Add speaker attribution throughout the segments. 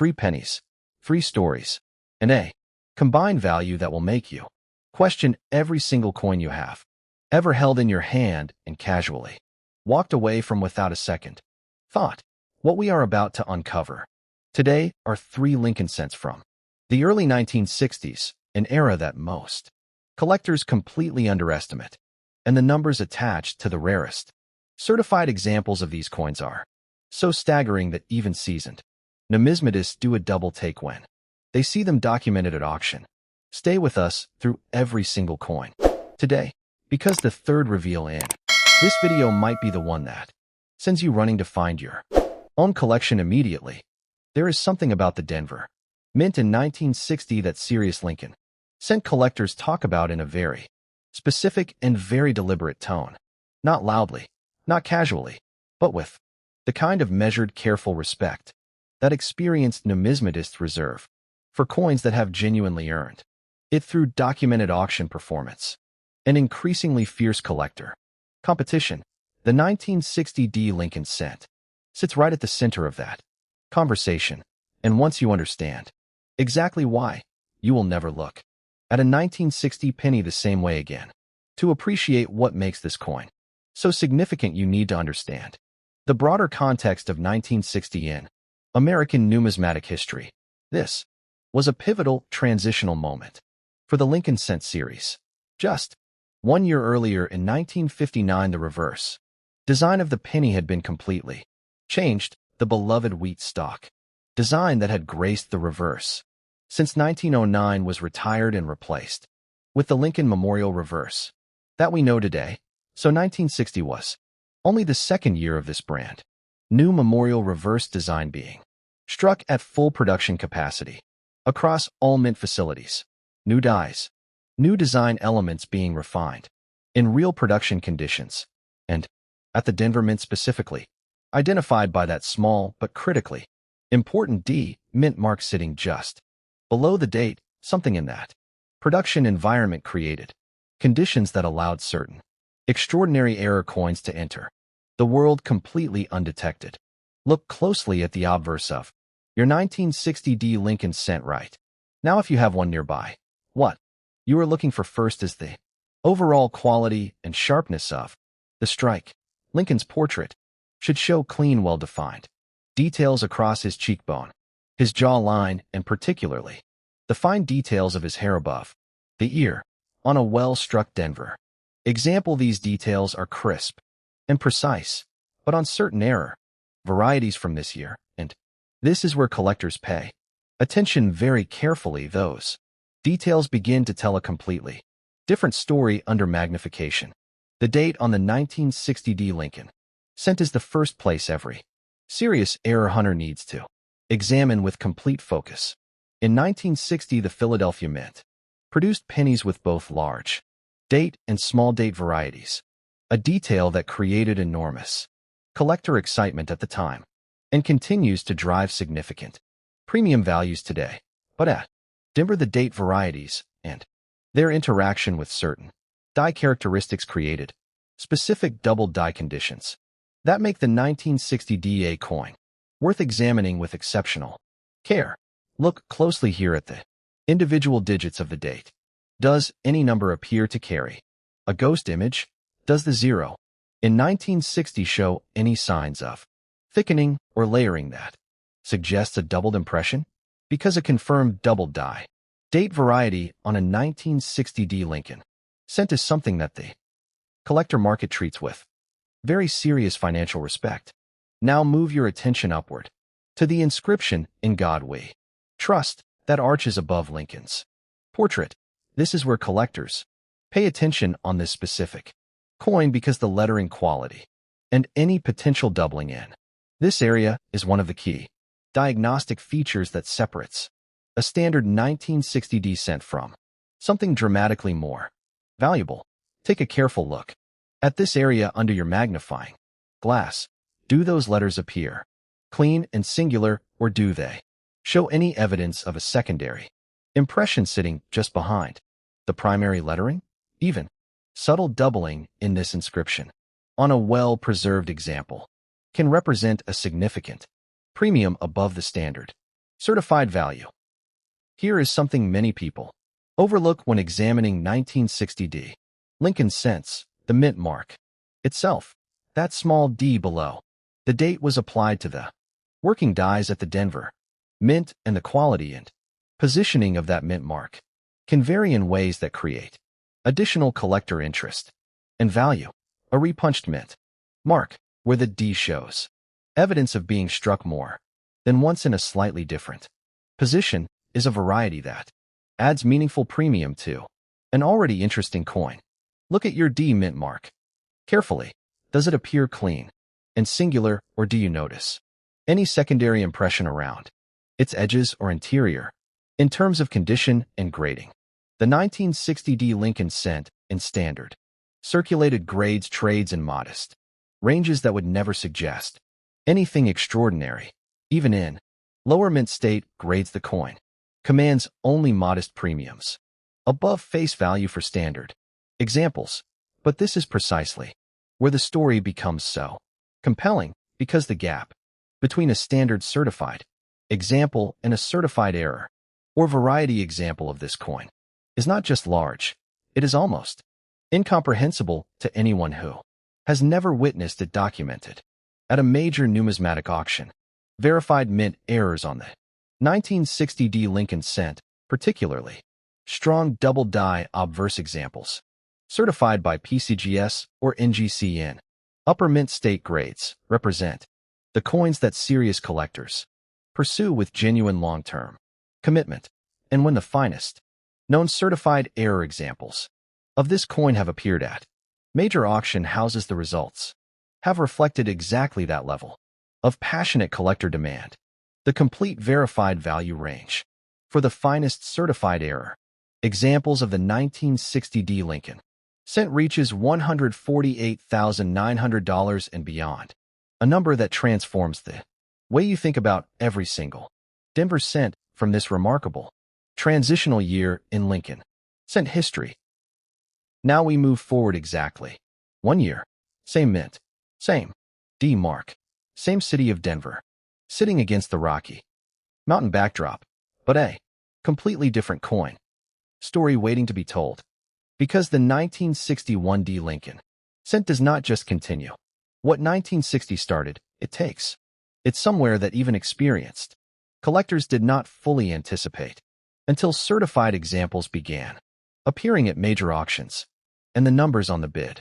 Speaker 1: free pennies, free stories, and a combined value that will make you question every single coin you have ever held in your hand and casually walked away from without a second thought. What we are about to uncover today are 3 Lincoln cents from the early 1960s, an era that most collectors completely underestimate, and the numbers attached to the rarest certified examples of these coins are so staggering that even seasoned numismatists do a double take when they see them documented at auction. Stay with us through every single coin today, because the third reveal in this video might be the one that sends you running to find your own collection immediately. There is something about the Denver Mint in 1960 that Sirius Lincoln cent collectors talk about in a very specific and very deliberate tone. Not loudly, not casually, but with the kind of measured, careful respect that experienced numismatists reserve for coins that have genuinely earned it through documented auction performance and increasingly fierce collector competition. The 1960 D Lincoln cent sits right at the center of that conversation, and once you understand exactly why, you will never look at a 1960 penny the same way again. To appreciate what makes this coin so significant, you need to understand the broader context of 1960 in American numismatic history. This was a pivotal transitional moment for the Lincoln cent series. Just 1 year earlier, in 1959, the reverse design of the penny had been completely changed. The beloved wheat stalk design that had graced the reverse since 1909 was retired and replaced with the Lincoln Memorial reverse that we know today. So 1960 was only the second year of this brand new Memorial reverse design being struck at full production capacity across all mint facilities. New dies, new design elements being refined in real production conditions, and at the Denver Mint specifically, identified by that small but critically important D mint mark sitting just below the date. Something in that production environment created conditions that allowed certain extraordinary error coins to enter the world completely undetected. Look closely at the obverse of your 1960 D Lincoln cent right now if you have one nearby. What you are looking for first is the overall quality and sharpness of the strike. Lincoln's portrait should show clean, well-defined details across his cheekbone, his jawline, and particularly the fine details of his hair above the ear on a well-struck Denver example. These details are crisp and precise, but on certain error varieties from this year, and this is where collectors pay attention very carefully. Those details begin to tell a completely different story under magnification. The date on the 1960 D Lincoln cent is the first place every serious error hunter needs to examine with complete focus. In 1960, the Philadelphia Mint produced pennies with both large date and small date varieties, a detail that created enormous collector excitement at the time and continues to drive significant premium values today. But at Denver, the date varieties and their interaction with certain die characteristics created specific double die conditions that make the 1960 DA coin worth examining with exceptional care. Look closely here at the individual digits of the date. Does any number appear to carry a ghost image? Does the 0 in 1960 show any signs of thickening or layering that suggests a doubled impression? Because a confirmed double die date variety on a 1960 D Lincoln cent is something that the collector market treats with very serious financial respect. Now move your attention upward to the inscription "In God We Trust" that arches above Lincoln's portrait. This is where collectors pay attention on this specific coin because the lettering quality and any potential doubling in this area is one of the key diagnostic features that separates a standard 1960 D cent from something dramatically more valuable. Take a careful look at this area under your magnifying glass. Do those letters appear clean and singular, or do they show any evidence of a secondary impression sitting just behind the primary lettering? Even subtle doubling in this inscription on a well-preserved example can represent a significant premium above the standard Certified value. Here is something many people overlook when examining 1960D. Lincoln cents, the mint mark itself, that small D below. The date was applied to the working dies at the Denver Mint, and the quality and positioning of that mint mark can vary in ways that create additional collector interest and value. A repunched mint mark, where the D shows evidence of being struck more than once in a slightly different position, is a variety that adds meaningful premium to an already interesting coin. Look at your D mint mark carefully. Does it appear clean and singular, or do you notice any secondary impression around its edges or interior? In terms of condition and grading, the 1960D Lincoln cent in standard circulated grades trades in modest ranges that would never suggest anything extraordinary. Even in lower mint state grades, the coin commands only modest premiums above face value for standard examples. But this is precisely where the story becomes so compelling, because the gap between a standard certified example and a certified error or variety example of this coin is not just large, it is almost incomprehensible to anyone who has never witnessed it documented at a major numismatic auction. Verified mint errors on the 1960D Lincoln cent, particularly strong double die obverse examples, certified by PCGS or NGCN. Upper mint state grades represent the coins that serious collectors pursue with genuine long-term commitment, and when the finest known certified error examples of this coin have appeared at major auction houses, the results have reflected exactly that level of passionate collector demand. The complete verified value range for the finest certified error examples of the 1960D Lincoln cent reaches $148,900 and beyond, a number that transforms the way you think about every single Denver cent from this remarkable transitional year in Lincoln cent history. Now we move forward exactly 1 year, same mint, same D mark, same city of Denver, sitting against the Rocky Mountain backdrop, but a completely different coin story waiting to be told. Because the 1961D Lincoln cent does not just continue what 1960 started, it takes it somewhere that even experienced collectors did not fully anticipate until certified examples began appearing at major auctions, and the numbers on the bid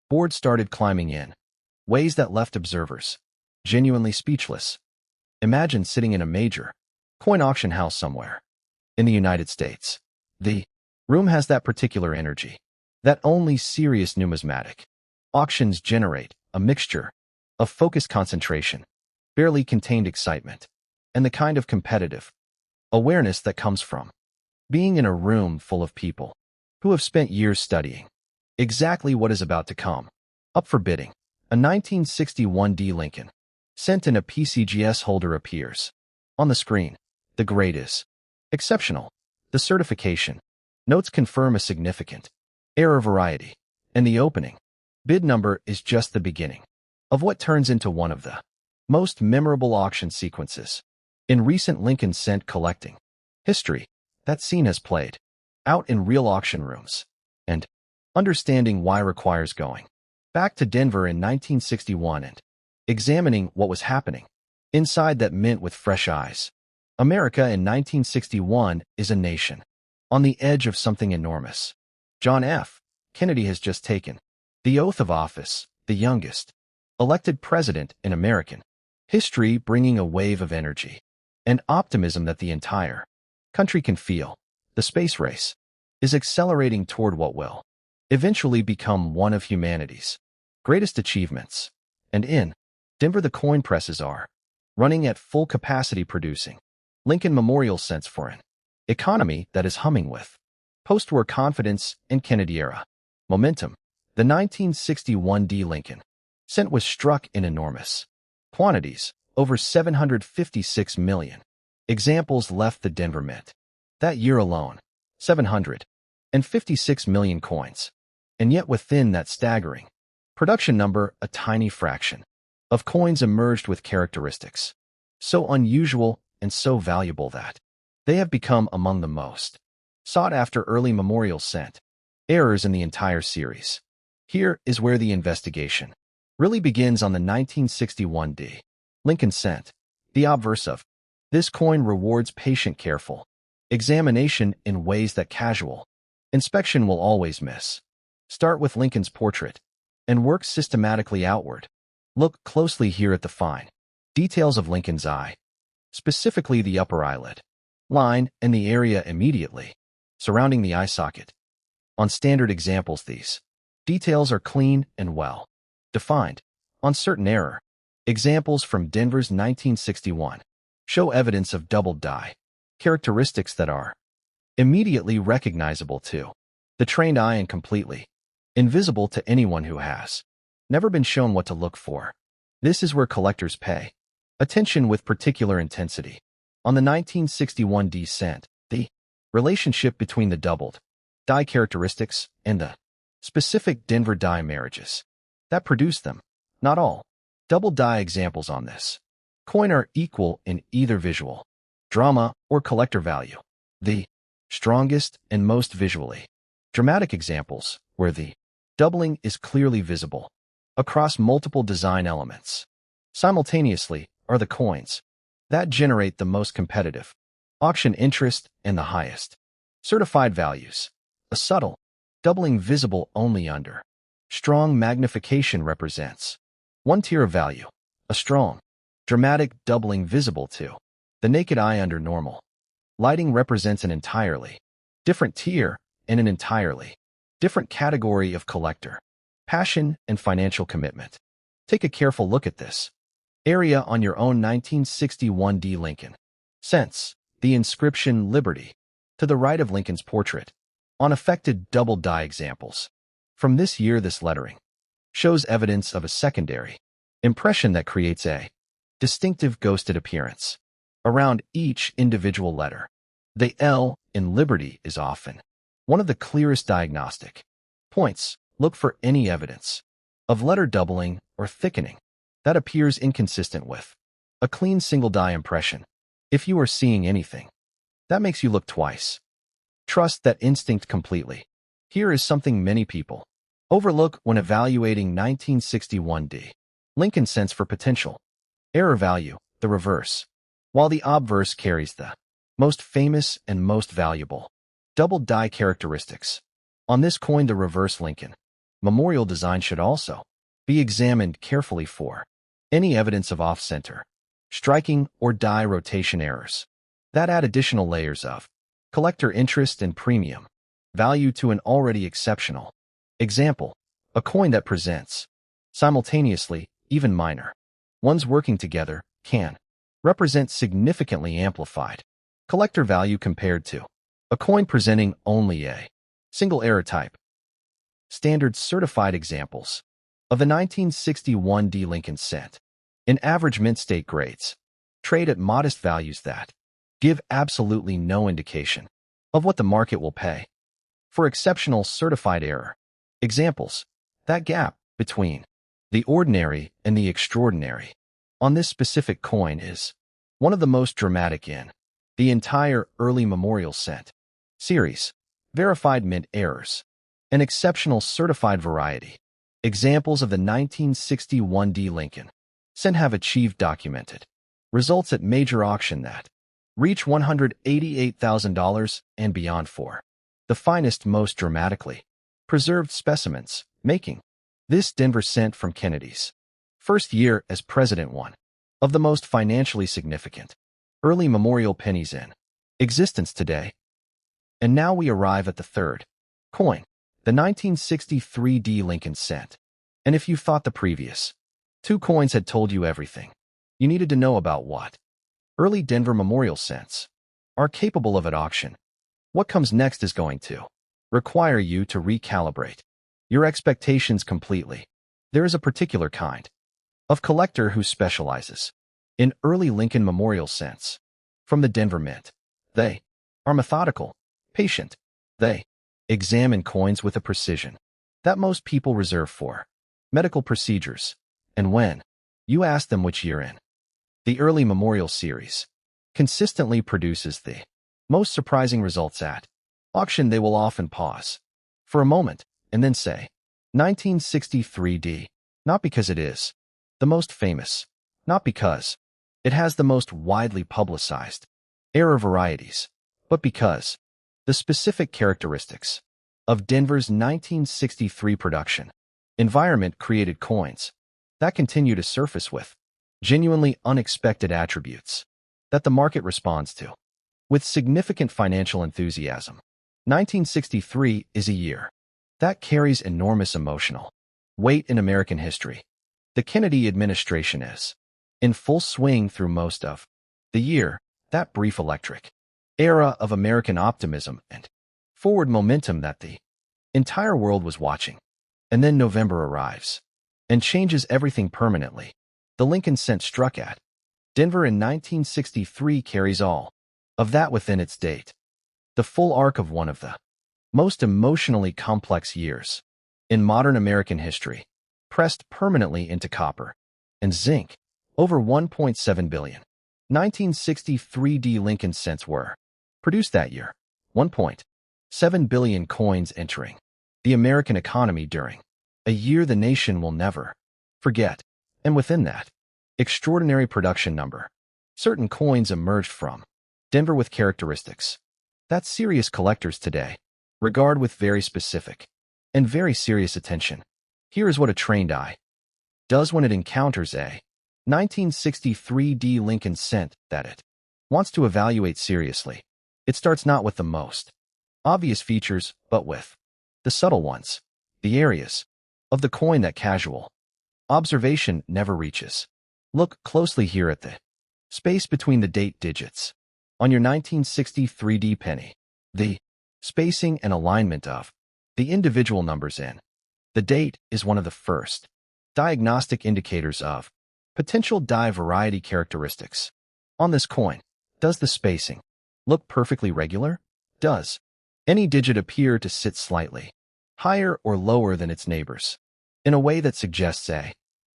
Speaker 1: board started climbing in ways that left observers genuinely speechless. Imagine sitting in a major coin auction house somewhere in the United States. The room has that particular energy that only serious numismatic auctions generate, a mixture of focused concentration, barely contained excitement, and the kind of competitive awareness that comes from being in a room full of people who have spent years studying exactly what is about to come up for bidding. A 1961D Lincoln cent in a PCGS holder appears on the screen. The grade is exceptional. The certification notes confirm a significant error variety, and the opening bid number is just the beginning of what turns into one of the most memorable auction sequences in recent Lincoln cent collecting history. That scene has played out in real auction rooms, and understanding why requires going back to Denver in 1961 and examining what was happening inside that mint with fresh eyes. America in 1961 is a nation on the edge of something enormous. John F. Kennedy has just taken the oath of office, the youngest elected president in American history, bringing a wave of energy and optimism that the entire country can feel. The space race is accelerating toward what will eventually become one of humanity's greatest achievements. And in Denver, the coin presses are running at full capacity, producing Lincoln Memorial cents for an economy that is humming with post-war confidence and Kennedy-era momentum. The 1961D Lincoln cent was struck in enormous quantities. Over 756 million examples left the Denver Mint that year alone, 756 million coins. And yet within that staggering production number, a tiny fraction of coins emerged with characteristics so unusual and so valuable that they have become among the most sought-after early memorial cent errors in the entire series. Here is where the investigation really begins on the 1961 D. Lincoln cent. The obverse of this coin rewards patient, careful examination in ways that casual inspection will always miss. Start with Lincoln's portrait and work systematically outward. Look closely here at the fine details of Lincoln's eye, specifically the upper eyelid line and the area immediately surrounding the eye socket. On standard examples, these details are clean and well defined. On certain error examples from Denver's 1961 show evidence of doubled die characteristics that are immediately recognizable to the trained eye and completely invisible to anyone who has never been shown what to look for. This is where collectors pay attention with particular intensity. On the 1961 D cent, the relationship between the doubled die characteristics and the specific Denver die marriages that produce them. Not all double die examples on this coin are equal in either visual drama or collector value. The strongest and most visually dramatic examples, where the doubling is clearly visible across multiple design elements simultaneously, are the coins that generate the most competitive auction interest and the highest certified values. A subtle doubling visible only under strong magnification represents one tier of value. A strong, dramatic doubling visible to the naked eye under normal lighting represents an entirely different tier and an entirely different category of collector passion and financial commitment. Take a careful look at this area on your own 1961 D. Lincoln cents. The inscription Liberty to the right of Lincoln's portrait on affected double die examples from this year. This lettering shows evidence of a secondary impression that creates a distinctive ghosted appearance around each individual letter. The L in Liberty is often one of the clearest diagnostic points. Look for any evidence of letter doubling or thickening that appears inconsistent with a clean single die impression. If you are seeing anything that makes you look twice, trust that instinct completely. Here is something many people overlook when evaluating 1961 D. Lincoln cents for potential error value, the reverse. While the obverse carries the most famous and most valuable double die characteristics, on this coin the reverse Lincoln memorial design should also be examined carefully for any evidence of off-center striking or die rotation errors that add additional layers of collector interest and premium value to an already exceptional example. A coin that presents simultaneously even minor ones working together can represent significantly amplified collector value compared to a coin presenting only a single error type. Standard certified examples of the 1961 D. Lincoln cent in average mint state grades trade at modest values that give absolutely no indication of what the market will pay for exceptional certified error examples. That gap between the ordinary and the extraordinary on this specific coin is one of the most dramatic in the entire early memorial cent series. Verified mint errors, an exceptional certified variety. Examples of the 1961 D. Lincoln cent have achieved documented results at major auction that reach $188,000 and beyond for the finest, most dramatically preserved specimens, making this Denver cent from Kennedy's first year as president one of the most financially significant early memorial pennies in existence today. And now we arrive at the third coin, the 1963 D. Lincoln cent. And if you thought the previous two coins had told you everything you needed to know about what early Denver memorial cents are capable of at auction, what comes next is going to require you to recalibrate your expectations completely. There is a particular kind of collector who specializes in early Lincoln memorial cents from the Denver Mint. They are methodical, patient. They examine coins with a precision that most people reserve for medical procedures. And when you ask them which year in the early memorial series consistently produces the most surprising results at auction. They will often pause for a moment and then say 1963D, not because it is the most famous, not because it has the most widely publicized error varieties, but because the specific characteristics of Denver's 1963 production environment created coins that continue to surface with genuinely unexpected attributes that the market responds to with significant financial enthusiasm. 1963 is a year that carries enormous emotional weight in American history. The Kennedy administration is in full swing through most of the year, that brief electric era of American optimism and forward momentum that the entire world was watching. And then November arrives and changes everything permanently. The Lincoln Cent struck at Denver in 1963 carries all of that within its date. The full arc of one of the most emotionally complex years in modern American history, pressed permanently into copper and zinc, over 1.7 billion. 1963D Lincoln Cents were produced that year, 1.7 billion coins entering the American economy during a year the nation will never forget. And within that extraordinary production number, certain coins emerged from Denver with characteristics that serious collectors today regard with very specific and very serious attention. Here is what a trained eye does when it encounters a 1963D Lincoln Cent that it wants to evaluate seriously. It starts not with the most obvious features, but with the subtle ones, the areas of the coin that casual observation never reaches. Look closely here at the space between the date digits on your 1963D penny, the spacing and alignment of the individual numbers in the date is one of the first diagnostic indicators of potential die variety characteristics. On this coin, does the spacing look perfectly regular? Does any digit appear to sit slightly higher or lower than its neighbors in a way that suggests a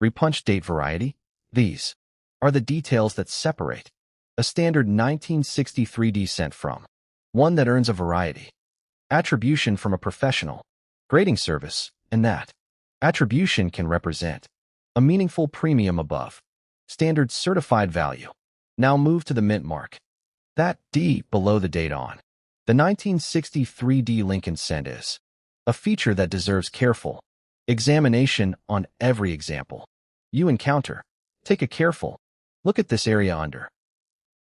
Speaker 1: repunched date variety? These are the details that separate a standard 1963D cent from one that earns a variety attribution from a professional grading service, and that attribution can represent a meaningful premium above standard certified value. Now move to the mint mark. That D below the date on the 1963D Lincoln Cent is a feature that deserves careful examination on every example you encounter. Take a careful look at this area under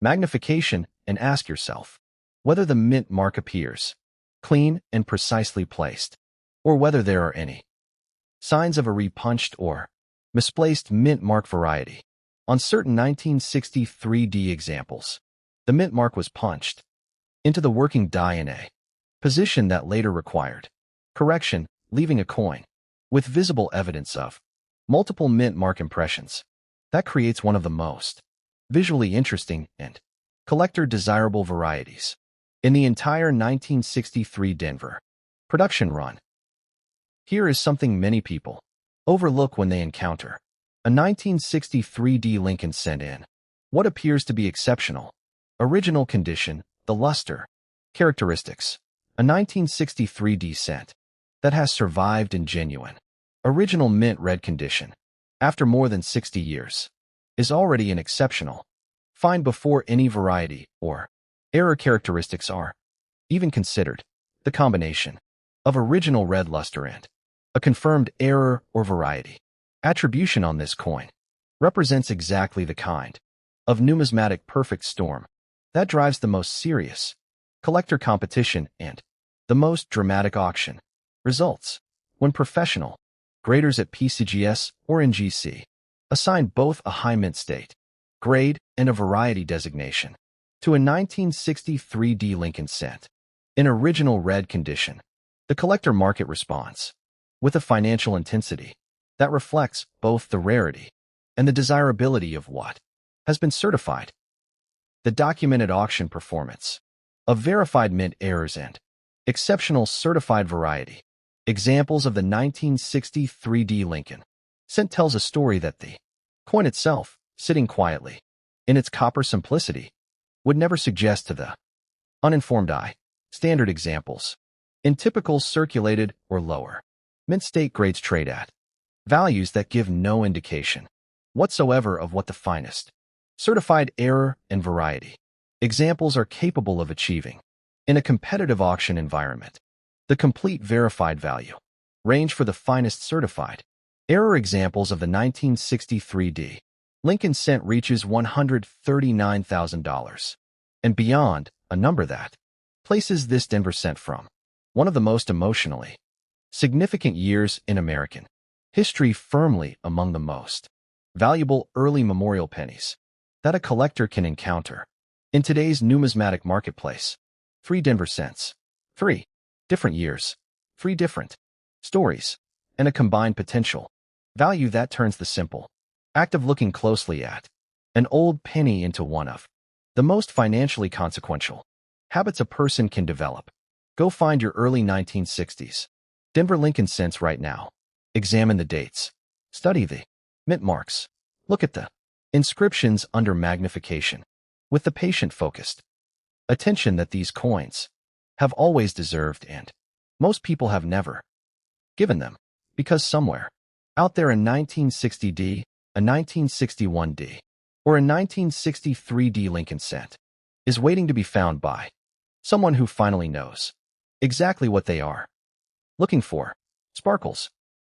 Speaker 1: magnification and ask yourself whether the mint mark appears clean and precisely placed, or whether there are any signs of a repunched or misplaced mint mark variety. On certain 1963D examples, the mint mark was punched into the working die in a position that later required correction, leaving a coin with visible evidence of multiple mint mark impressions. That creates one of the most visually interesting and collector desirable varieties in the entire 1963 Denver production run. Here is something many people overlook when they encounter a 1963D Lincoln Cent in what appears to be exceptional original condition, the luster characteristics. A 1963D cent that has survived in genuine original mint red condition after more than 60 years is already an exceptional find before any variety or error characteristics are even considered. The combination of original red luster and a confirmed error or variety attribution on this coin represents exactly the kind of numismatic perfect storm that drives the most serious collector competition and the most dramatic auction results when professional graders at PCGS or NGC assign both a high mint state grade and a variety designation to a 1963D Lincoln Cent in original red condition. The collector market responds with a financial intensity that reflects both the rarity and the desirability of what has been certified. The documented auction performance of verified mint errors and exceptional certified variety examples of the 1963D Lincoln Cent tells a story that the coin itself, sitting quietly in its copper simplicity, would never suggest to the uninformed eye. Standard examples. In typical circulated or lower mint state grades trade at values that give no indication whatsoever of what the finest certified error and variety examples are capable of achieving in a competitive auction environment. The complete verified value range for the finest certified error examples of the 1963 Lincoln cent reaches $139,000 and beyond, a number that places this Denver cent from one of the most emotionally significant years in American history firmly among the most valuable early memorial pennies that a collector can encounter in today's numismatic marketplace. 3 Denver cents. 3 different years. 3 different stories. And a combined potential value that turns the simple act of looking closely at an old penny into one of the most financially consequential habits a person can develop. Go find your early 1960s Denver Lincoln cents right now. Examine the dates. Study the mint marks. Look at the inscriptions under magnification with the patient-focused attention that these coins have always deserved, and most people have never given them, because somewhere out there in 1960D, a 1961D, or a 1963D Lincoln cent is waiting to be found by someone who finally knows exactly what they are looking for. Sparkles.